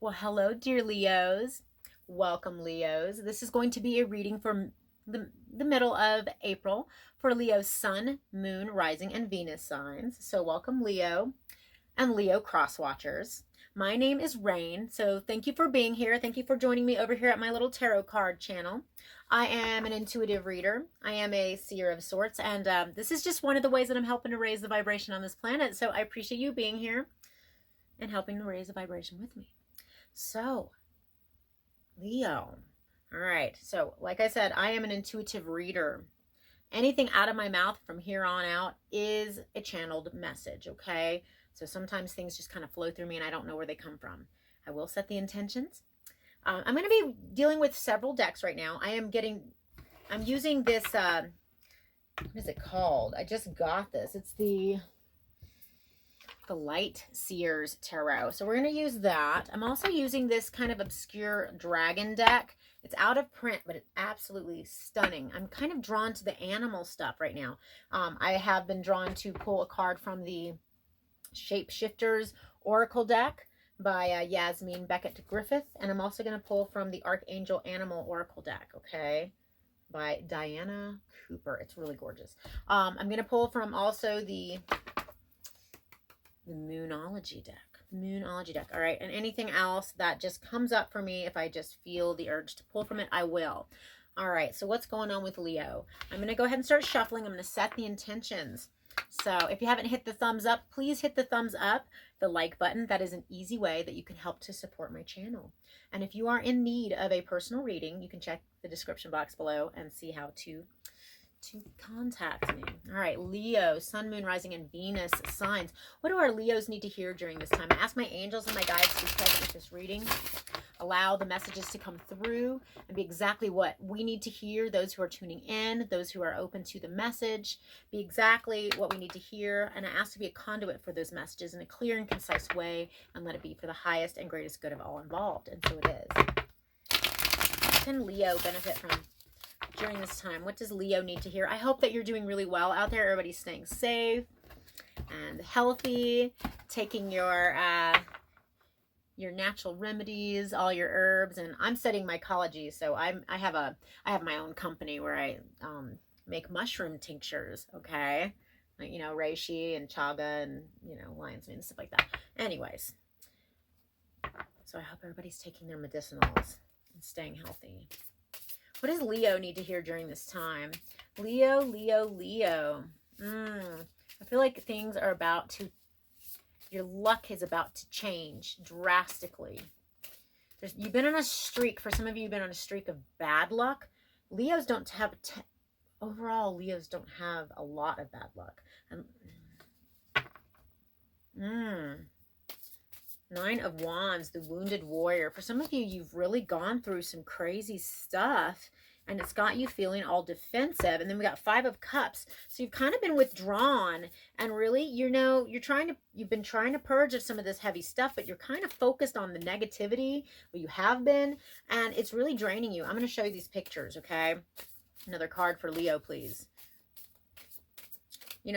Well, hello, dear Leos. Welcome, Leos. This is going to be a reading for the middle of April for Leo's Sun, Moon, Rising, and Venus signs. So welcome, Leo and Leo cross watchers. My name is Rayne, so thank you for being here. Thank you for joining me over here at my little tarot card channel. I am an intuitive reader. I am a seer of sorts, and this is just one of the ways that I'm helping to raise the vibration on this planet. So I appreciate you being here and helping to raise the vibration with me. So, Leo. All right. So, like I said, I am an intuitive reader. Anything out of my mouth from here on out is a channeled message, okay? So sometimes things just kind of flow through me and I don't know where they come from. I will set the intentions. I'm going to be dealing with several decks right now. I'm using this, what is it called? I just got this. It's the Light Seers Tarot. So we're going to use that. I'm also using this kind of obscure dragon deck. It's out of print, but it's absolutely stunning. I'm kind of drawn to the animal stuff right now. I have been drawn to pull a card from the Shapeshifters Oracle deck by Yasmin Beckett Griffith. And I'm also going to pull from the Archangel Animal Oracle deck, okay, by Diana Cooper. It's really gorgeous. I'm going to pull from also the Moonology deck. Moonology deck. All right. And anything else that just comes up for me, if I just feel the urge to pull from it, I will. All right. So what's going on with Leo? I'm going to go ahead and start shuffling. I'm going to set the intentions. So if you haven't hit the thumbs up, please hit the thumbs up, the like button. That is an easy way that you can help to support my channel. And if you are in need of a personal reading, you can check the description box below and see how to contact me. All right, Leo, Sun, Moon, Rising, and Venus signs. What do our Leos need to hear during this time? I ask my angels and my guides to be present with this reading. Allow the messages to come through and be exactly what we need to hear. Those who are tuning in, those who are open to the message, be exactly what we need to hear. And I ask to be a conduit for those messages in a clear and concise way, and let it be for the highest and greatest good of all involved. And so it is. What can Leo benefit from during this time? What does Leo need to hear? I hope that you're doing really well out there. Everybody's staying safe and healthy, taking your natural remedies, all your herbs. And I'm studying mycology, so I have my own company where I make mushroom tinctures, okay? Like, reishi and chaga and, lion's mane and stuff like that. Anyways, so I hope everybody's taking their medicinals and staying healthy. What does Leo need to hear during this time? Leo, Leo, Leo. I feel like things are about to, your luck is about to change drastically. You've been on a streak. For some of you, you've been on a streak of bad luck. Leos don't have, overall, Leos don't have a lot of bad luck. Nine of Wands, the Wounded Warrior. For some of you, you've really gone through some crazy stuff and it's got you feeling all defensive. And then we got Five of Cups. So you've kind of been withdrawn and really, you've been trying to purge of some of this heavy stuff, but you're kind of focused on the negativity, or you have been, and it's really draining you. I'm going to show you these pictures, okay? Another card for Leo, please.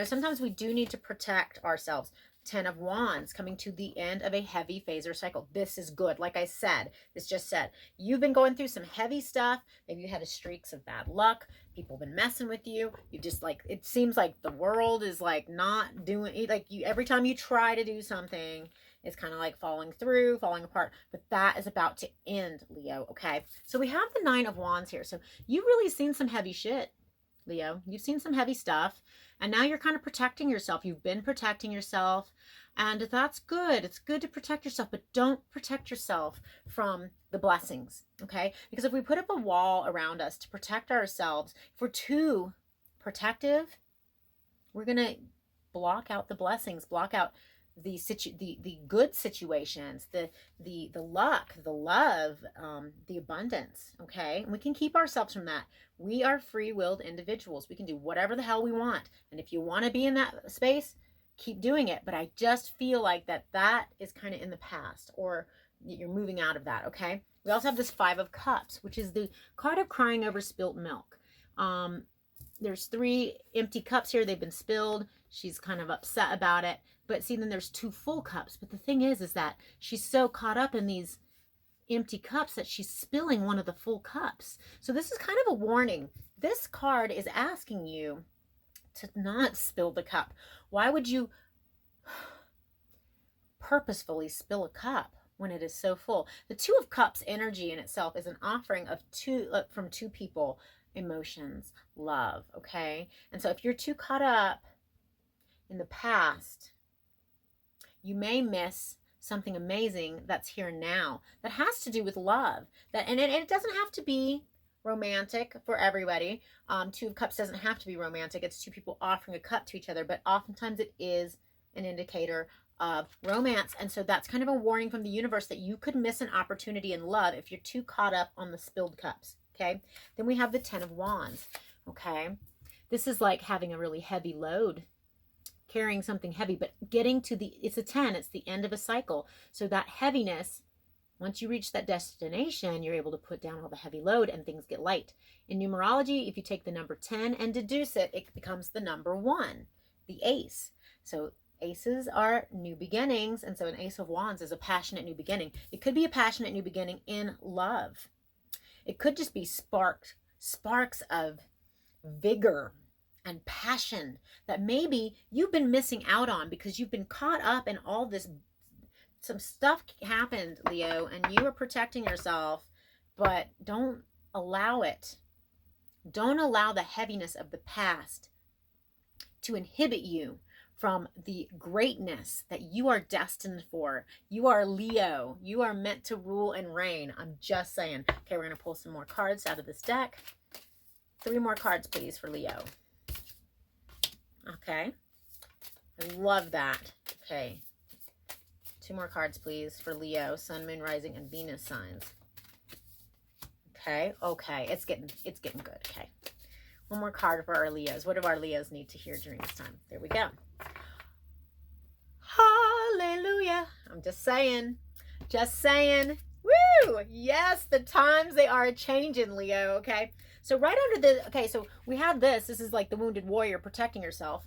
Sometimes we do need to protect ourselves. Ten of Wands, coming to the end of a heavy phaser cycle. This is good. Like I said, this just said, you've been going through some heavy stuff. Maybe you had a streaks of bad luck. People have been messing with you. You just it seems like the world is not doing, every time you try to do something, it's kind of falling through, falling apart. But that is about to end, Leo, okay? So we have the Nine of Wands here. So you've really seen some heavy shit, Leo. You've seen some heavy stuff. And now you're kind of protecting yourself. You've been protecting yourself. And that's good. It's good to protect yourself. But don't protect yourself from the blessings. Okay? Because if we put up a wall around us to protect ourselves, if we're too protective, we're going to block out the blessings, block out the good situations, the luck, the love, the abundance, okay? And we can keep ourselves from that. We are free-willed individuals. We can do whatever the hell we want. And if you want to be in that space, keep doing it. But I just feel like that is kind of in the past, or you're moving out of that, okay? We also have this Five of Cups, which is the card of crying over spilt milk. There's 3 empty cups here. They've been spilled. She's kind of upset about it. But see, then there's 2 full cups. But the thing is that she's so caught up in these empty cups that she's spilling one of the full cups. So this is kind of a warning. This card is asking you to not spill the cup. Why would you purposefully spill a cup when it is so full? The Two of Cups energy in itself is an offering of from two people, emotions, love, okay? And so if you're too caught up in the past, you may miss something amazing that's here now that has to do with love. And it doesn't have to be romantic for everybody. Two of Cups doesn't have to be romantic. It's two people offering a cup to each other, but oftentimes it is an indicator of romance. And so that's kind of a warning from the universe that you could miss an opportunity in love if you're too caught up on the spilled cups. Okay. Then we have the Ten of Wands. Okay. This is like having a really heavy load, carrying something heavy, but getting to it's a 10, it's the end of a cycle. So that heaviness, once you reach that destination, you're able to put down all the heavy load and things get light. In numerology, if you take the number 10 and deduce it, it becomes the number 1, the ace. So aces are new beginnings. And so an Ace of Wands is a passionate new beginning. It could be a passionate new beginning in love. It could just be sparks of vigor and passion that maybe you've been missing out on because you've been caught up in all this. Some stuff happened, Leo, and you are protecting yourself, but don't allow it. Don't allow the heaviness of the past to inhibit you from the greatness that you are destined for. You are Leo. You are meant to rule and reign. I'm just saying. Okay, we're going to pull some more cards out of this deck. 3 more cards, please, for Leo. Okay. I love that. Okay. 2 more cards, please, for Leo, Sun, Moon, Rising, and Venus signs. Okay. Okay. It's getting good. Okay. 1 more card for our Leos. What do our Leos need to hear during this time? There we go. Hallelujah. I'm just saying. Just saying. Woo! Yes, the times they are changing, Leo. Okay. So right under the, okay, so we have this. This is like the wounded warrior protecting herself.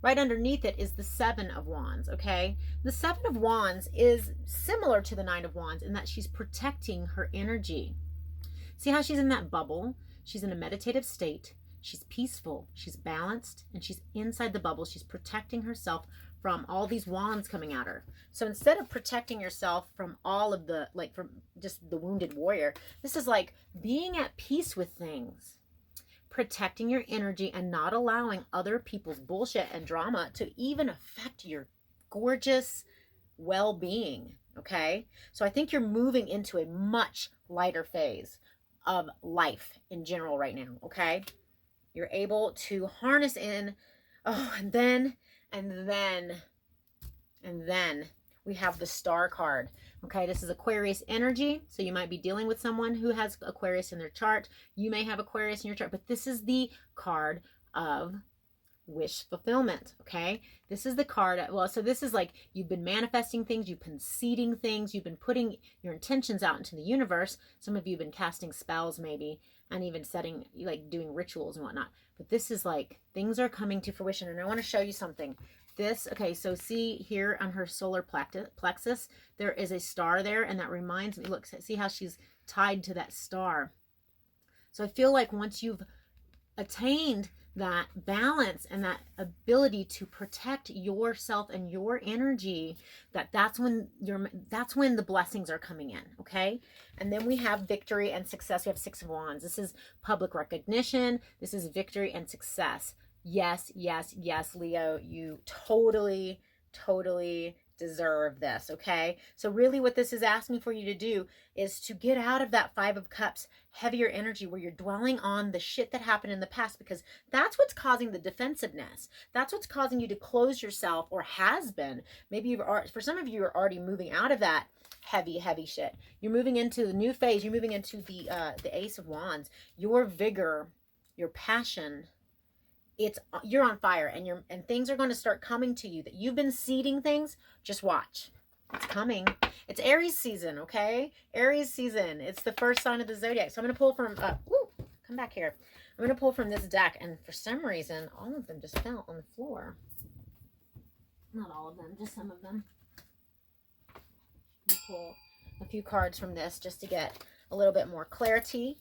Right underneath it is the 7 of Wands, okay? The 7 of Wands is similar to the 9 of Wands in that she's protecting her energy. See how she's in that bubble? She's in a meditative state. She's peaceful. She's balanced. And she's inside the bubble. She's protecting herself from all these wands coming at her. So instead of protecting yourself from all of the, like from just the wounded warrior, this is like being at peace with things. Protecting your energy and not allowing other people's bullshit and drama to even affect your gorgeous well-being, okay? So I think you're moving into a much lighter phase of life in general right now, okay? You're able to harness in, and then we have the Star card. Okay, this is Aquarius energy. So you might be dealing with someone who has Aquarius in their chart. You may have Aquarius in your chart, but this is the card of wish fulfillment. Okay, this is the card. Well, so this is like you've been manifesting things, you've been seeding things, you've been putting your intentions out into the universe. Some of you have been casting spells maybe, and even setting, like doing rituals and whatnot. But this is like things are coming to fruition. And I want to show you something. This, okay, so see here on her solar plexus, there is a star there, and that reminds me, look, see how she's tied to that star. So I feel like once you've attained that balance and that ability to protect yourself and your energy, that's when the blessings are coming in, okay? And then we have victory and success. We have 6 of Wands. This is public recognition. This is victory and success. Yes, yes, yes, Leo, you totally deserve this, okay? So really what this is asking for you to do is to get out of that 5 of Cups, heavier energy where you're dwelling on the shit that happened in the past, because that's what's causing the defensiveness. That's what's causing you to close yourself, or has been. Maybe for some of you are already moving out of that heavy shit. You're moving into the new phase. You're moving into the Ace of Wands. Your vigor, your passion, you're on fire, and things are going to start coming to you that you've been seeding things. Just watch. It's coming. It's Aries season, okay? Aries season. It's the first sign of the zodiac. So I'm going to pull from, come back here. I'm going to pull from this deck, and for some reason, all of them just fell on the floor. Not all of them, just some of them. Pull a few cards from this just to get a little bit more clarity.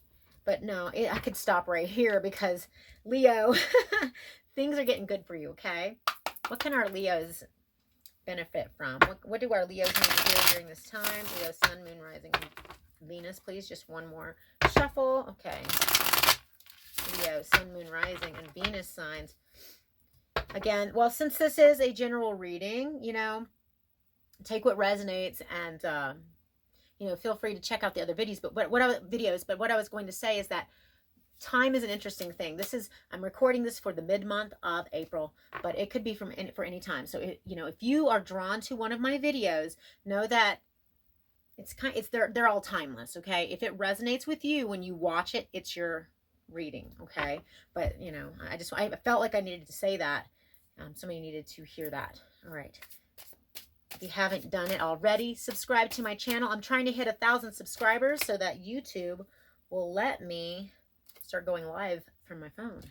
But no, I could stop right here because Leo, things are getting good for you, okay? What can our Leos benefit from? What do our Leos need to hear during this time? Leo, Sun, Moon, Rising, and Venus, please. Just one more shuffle. Okay. Leo, Sun, Moon, Rising, and Venus signs. Again, well, since this is a general reading, you know, take what resonates and, you know, feel free to check out the other videos. But what I was going to say is that time is an interesting thing. I'm recording this for the mid-month of April, but it could be for any time. So, you know, if you are drawn to one of my videos, know that they're all timeless, okay? If it resonates with you when you watch it, it's your reading, okay? But, you know, I felt like I needed to say that. Somebody needed to hear that. All right. If you haven't done it already, subscribe to my channel. I'm trying to hit 1,000 subscribers so that YouTube will let me start going live from my phone.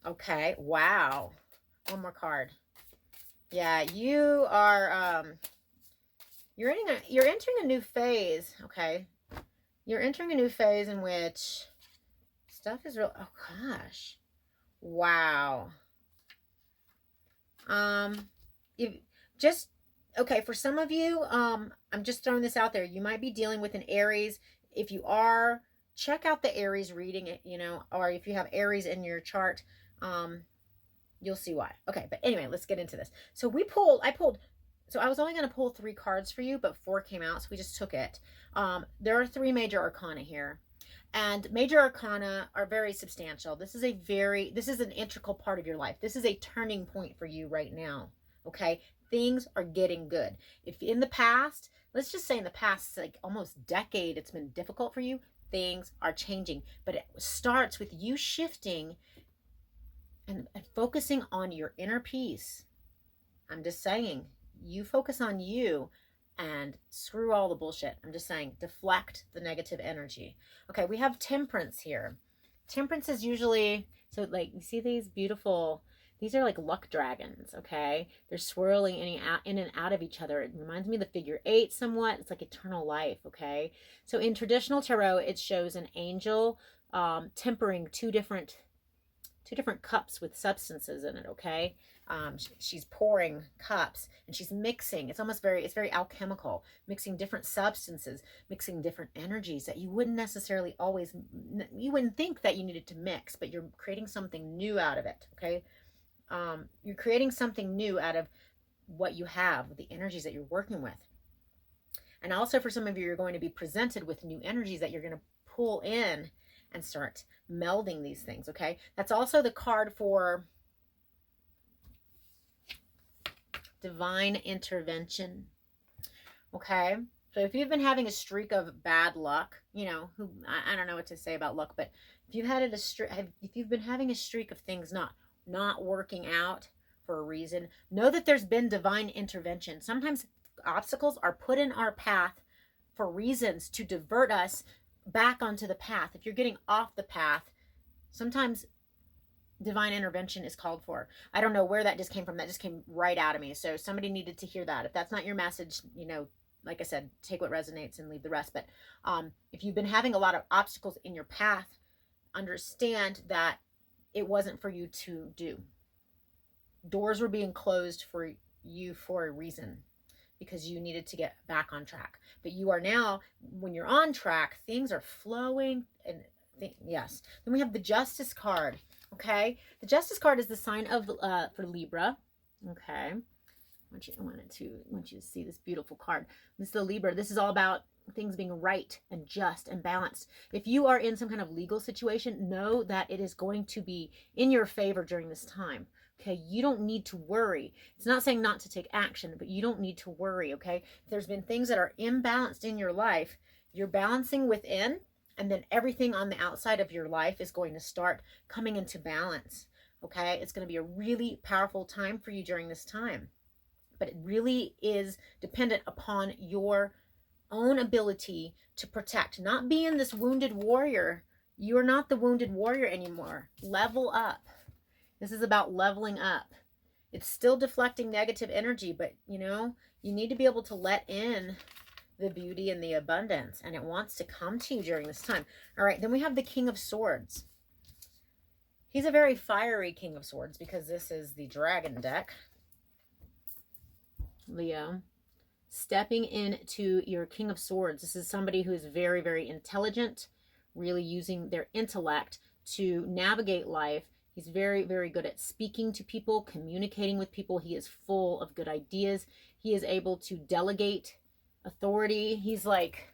Okay. Wow. One more card. Yeah, you are, you're entering a new phase. Okay. You're entering a new phase in which stuff is real. Oh gosh. Wow. Okay, for some of you, I'm just throwing this out there. You might be dealing with an Aries. If you are, check out the Aries reading, you know, or if you have Aries in your chart, you'll see why. Okay, but anyway, let's get into this. So I was only going to pull 3 cards for you, but 4 came out, so we just took it. There are 3 major arcana here. And major arcana are very substantial. This is an integral part of your life. This is a turning point for you right now. Okay? Things are getting good. If in the past, let's just say in the past, like almost decade, it's been difficult for you, things are changing. But it starts with you shifting and focusing on your inner peace. I'm just saying, you focus on you and screw all the bullshit. I'm just saying, deflect the negative energy. Okay, we have temperance here. Temperance is usually, so like, you see these beautiful, these are like luck dragons, okay? They're swirling in and out of each other. It reminds me of the figure 8 somewhat. It's like eternal life, okay? So in traditional tarot, it shows an angel tempering two different cups with substances in it, okay? She's pouring cups and she's mixing. It's very alchemical, mixing different substances, mixing different energies that you wouldn't necessarily you wouldn't think that you needed to mix, but you're creating something new out of it, okay? You're creating something new out of what you have, with the energies that you're working with. And also for some of you, you're going to be presented with new energies that you're going to pull in and start melding these things, okay? That's also the card for divine intervention, okay? So if you've been having a streak of bad luck, you know, I don't know what to say about luck, but if you've been having a streak of things not working out for a reason, know that there's been divine intervention. Sometimes obstacles are put in our path for reasons to divert us back onto the path. If you're getting off the path, sometimes divine intervention is called for. I don't know where that just came from. That just came right out of me. So somebody needed to hear that. If that's not your message, you know, like I said, take what resonates and leave the rest. But if you've been having a lot of obstacles in your path, understand that it wasn't for you to do. Doors were being closed for you for a reason, because you needed to get back on track. But you are now, when you're on track, things are flowing. And yes. Then we have the Justice card. Okay. The Justice card is the sign of for Libra. Okay. I want you to see this beautiful card. This is the Libra. This is all about things being right and just and balanced. If you are in some kind of legal situation, know that it is going to be in your favor during this time. Okay, you don't need to worry. It's not saying not to take action, but you don't need to worry, okay? If there's been things that are imbalanced in your life, you're balancing within, and then everything on the outside of your life is going to start coming into balance, okay? It's going to be a really powerful time for you during this time. But it really is dependent upon your own ability to protect, not being this wounded warrior. You're not the wounded warrior anymore. Level up. This is about leveling up. It's still deflecting negative energy, but you know, you need to be able to let in the beauty and the abundance, and it wants to come to you during this time. All right, then we have the King of Swords. He's a very fiery King of Swords because this is the dragon deck. Leo, stepping into your King of Swords. This is somebody who is very, very intelligent, really using their intellect to navigate life. He's very, very good at speaking to people, communicating with people. He is full of good ideas. He is able to delegate authority. He's like,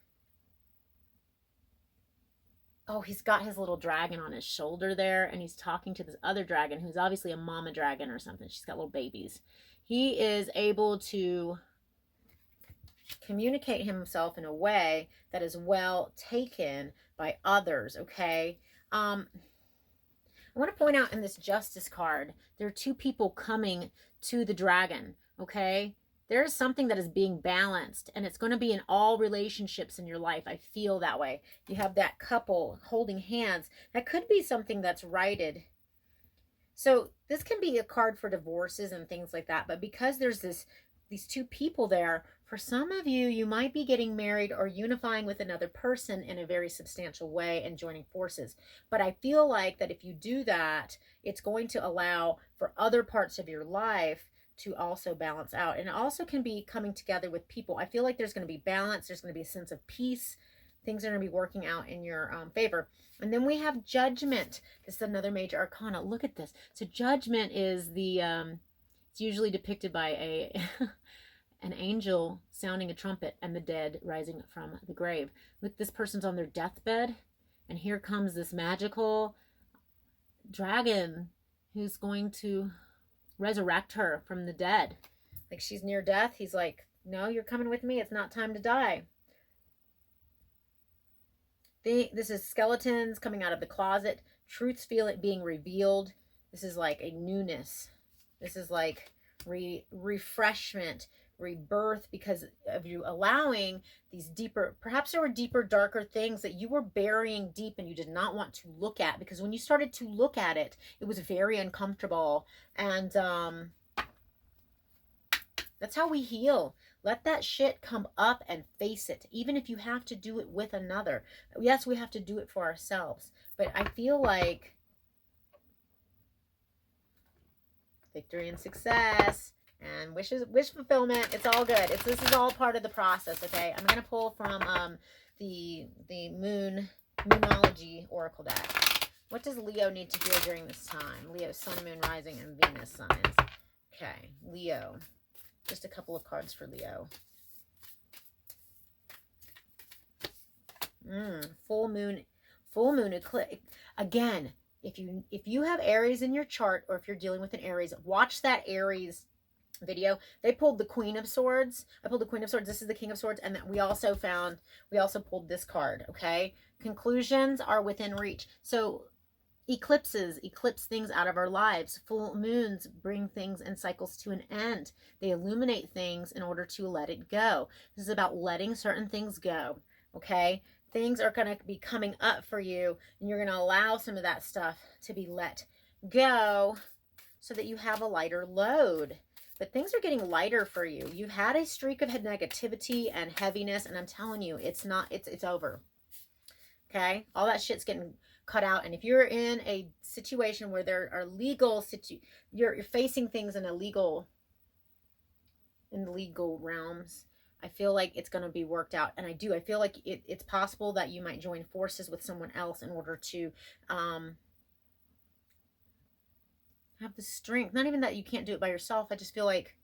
oh, he's got his little dragon on his shoulder there, and he's talking to this other dragon who's obviously a mama dragon or something. She's got little babies. He is able to communicate himself in a way that is well taken by others, okay? I want to point out in this Justice card, there are two people coming to the dragon, okay? There is something that is being balanced, and it's going to be in all relationships in your life. I feel that way. You have that couple holding hands. That could be something that's righted. So this can be a card for divorces and things like that, but because there's these two people there, for some of you, you might be getting married or unifying with another person in a very substantial way and joining forces. But I feel like that if you do that, it's going to allow for other parts of your life to also balance out. And it also can be coming together with people. I feel like there's going to be balance. There's going to be a sense of peace. Things are going to be working out in your favor. And then we have Judgment. This is another major arcana. Look at this. So Judgment is the, it's usually depicted by an angel sounding a trumpet and the dead rising from the grave. Look, this person's on their deathbed, and here comes this magical dragon who's going to resurrect her from the dead. Like she's near death. He's like, no, you're coming with me. It's not time to die. This is skeletons coming out of the closet. Truths being revealed. This is like a newness. This is like refreshment, rebirth, because of you allowing these deeper, perhaps there were deeper, darker things that you were burying deep and you did not want to look at, because when you started to look at it, it was very uncomfortable. And that's how we heal. Let that shit come up and face it, even if you have to do it with another. Yes, we have to do it for ourselves, but I feel like victory and success and wish fulfillment, it's all good. This is all part of the process, okay? I'm going to pull from the Moonology Oracle deck. What does Leo need to do during this time? Leo, Sun, Moon, Rising, and Venus signs. Okay, Leo. Just a couple of cards for Leo. Full moon eclipse. Again, if you have Aries in your chart, or if you're dealing with an Aries, watch that Aries video. They pulled the Queen of Swords. I pulled the Queen of Swords. This is the King of Swords, and we also pulled this card. Okay, conclusions are within reach. So eclipses eclipse things out of our lives. Full moons bring things and cycles to an end. They illuminate things in order to let it go. This is about letting certain things go. Okay, things are going to be coming up for you, and you're going to allow some of that stuff to be let go so that you have a lighter load. But things are getting lighter for you. You've had a streak of negativity and heaviness, and I'm telling you, it's over. Okay, all that shit's getting cut out. And if you're in a situation where there are you're facing things in the legal realms, I feel like it's going to be worked out. And I feel like it's possible that you might join forces with someone else in order to have the strength. Not even that you can't do it by yourself. I just feel like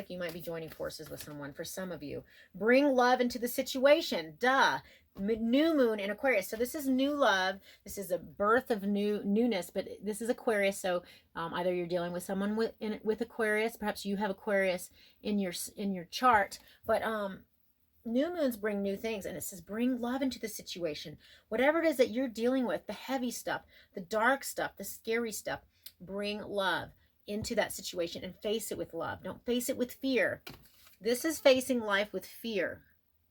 you might be joining forces with someone. For some of you, bring love into the situation. Duh. New moon in Aquarius. So this is new love. This is a birth of newness, but this is Aquarius. So either you're dealing with someone with Aquarius, perhaps you have Aquarius in your chart, but new moons bring new things, and it says bring love into the situation. Whatever it is that you're dealing with, the heavy stuff, the dark stuff, the scary stuff, bring love into that situation and face it with love. Don't face it with fear. This is facing life with fear,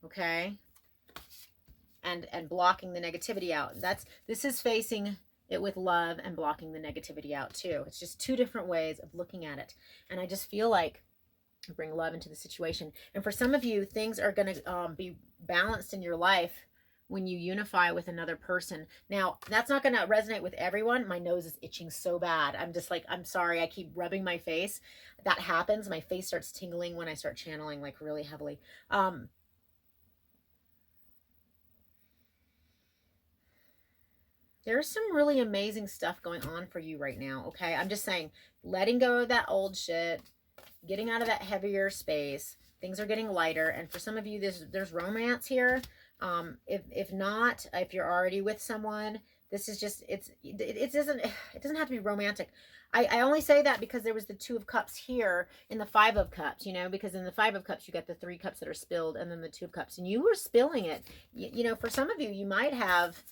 okay? And blocking the negativity out. This is facing it with love and blocking the negativity out too. It's just two different ways of looking at it. And I just feel like Bring love into the situation. And for some of you, things are going to be balanced in your life when you unify with another person. Now, that's not going to resonate with everyone. My nose is itching so bad. I'm just like, I'm sorry. I keep rubbing my face. That happens. My face starts tingling when I start channeling like really heavily. There's some really amazing stuff going on for you right now, okay? I'm just saying, letting go of that old shit, getting out of that heavier space. Things are getting lighter. And for some of you, there's romance here. If not, if you're already with someone, this is just, it doesn't have to be romantic. I only say that because there was the 2 of Cups here in the 5 of Cups, you know, because in the 5 of Cups, you got the 3 cups that are spilled and then the 2 of Cups, and you were spilling it. You know, for some of you, you might have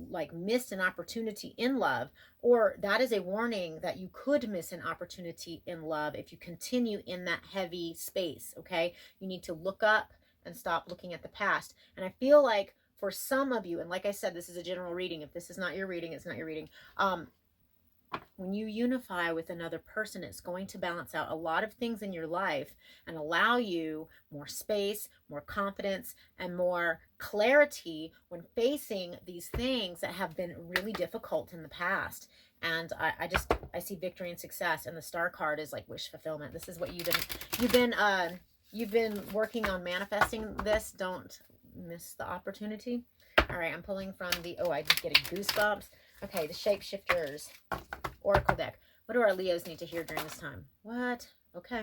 like missed an opportunity in love, or that is a warning that you could miss an opportunity in love if you continue in that heavy space. Okay, you need to look up and stop looking at the past. And I feel like for some of you, and like I said, this is a general reading. If this is not your reading, it's not your reading. When you unify with another person, it's going to balance out a lot of things in your life and allow you more space, more confidence, and more clarity when facing these things that have been really difficult in the past. And I see victory and success, and the Star card is like wish fulfillment. This is what you've been working on manifesting this. Don't miss the opportunity. All right, I'm pulling from the, oh, I'm just getting goosebumps. Okay, the Shapeshifters Oracle deck. What do our Leos need to hear during this time? What? Okay.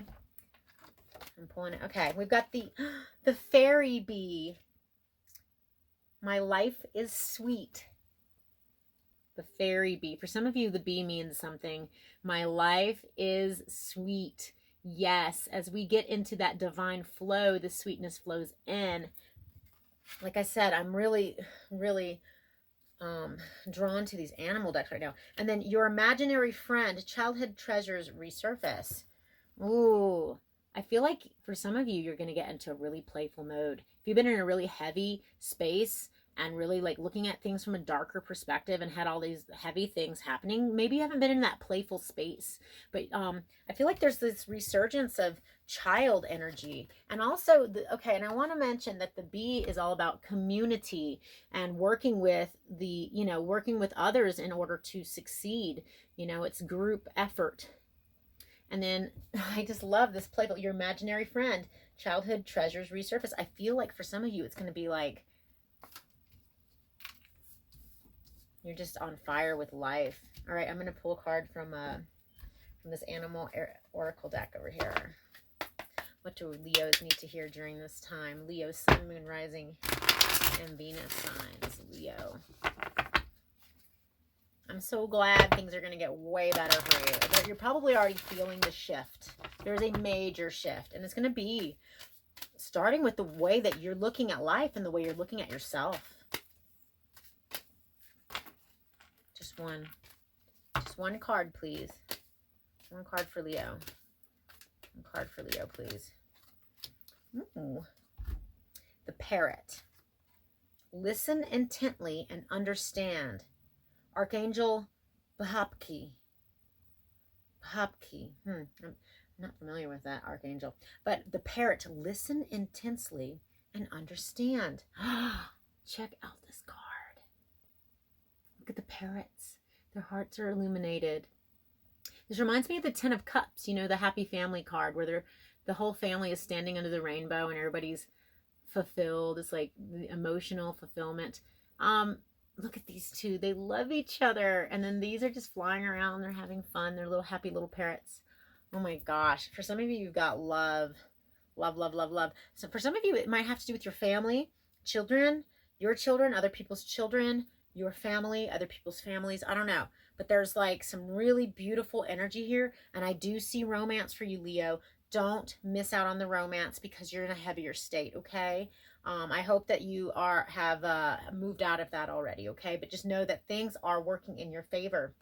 I'm pulling it. Okay, we've got the fairy bee. My life is sweet. The fairy bee. For some of you, the bee means something. My life is sweet. Yes, as we get into that divine flow, the sweetness flows in. Like I said, I'm really, really drawn to these animal decks right now. And then your imaginary friend, childhood treasures resurface. Ooh, I feel like for some of you, you're going to get into a really playful mode. If you've been in a really heavy space and really like looking at things from a darker perspective and had all these heavy things happening, maybe you haven't been in that playful space. But I feel like there's this resurgence of child energy. And also, okay, and I want to mention that the bee is all about community and working with working with others in order to succeed. You know, it's group effort. And then I just love this playful, your imaginary friend, childhood treasures resurface. I feel like for some of you, it's going to be like you're just on fire with life. All right, I'm going to pull a card from this animal oracle deck over here. What do Leos need to hear during this time? Leo, sun, moon, rising, and Venus signs. Leo. I'm so glad things are going to get way better for you. But you're probably already feeling the shift. There's a major shift. And it's going to be starting with the way that you're looking at life and the way you're looking at yourself. Just one card, please. One card for Leo. One card for Leo, please. Ooh. The Parrot. Listen intently and understand. Archangel Bahapki. I'm not familiar with that archangel. But the Parrot. Listen intensely and understand. Check out this card. Look at the parrots. Their hearts are illuminated. This reminds me of the 10 of Cups, you know, the happy family card where the whole family is standing under the rainbow and everybody's fulfilled. It's like the emotional fulfillment. Look at these two. They love each other. And then these are just flying around. They're having fun. They're little happy little parrots. Oh my gosh. For some of you, you've got love. Love, love, love, love. So for some of you, it might have to do with your family, children, your children, other people's children, your family, other people's families. I don't know. But there's like some really beautiful energy here. And I do see romance for you, Leo. Don't miss out on the romance because you're in a heavier state, okay? I hope that you have moved out of that already, okay? But just know that things are working in your favor.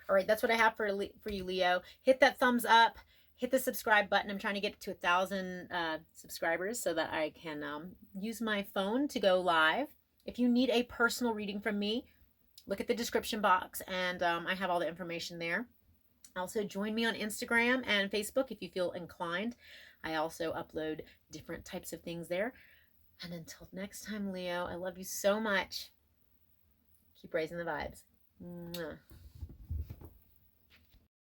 All right, that's what I have for you, Leo. Hit that thumbs up. Hit the subscribe button. I'm trying to get to 1,000 subscribers so that I can use my phone to go live. If you need a personal reading from me, look at the description box, and I have all the information there. Also, join me on Instagram and Facebook if you feel inclined. I also upload different types of things there. And until next time, Leo, I love you so much. Keep raising the vibes. Mwah.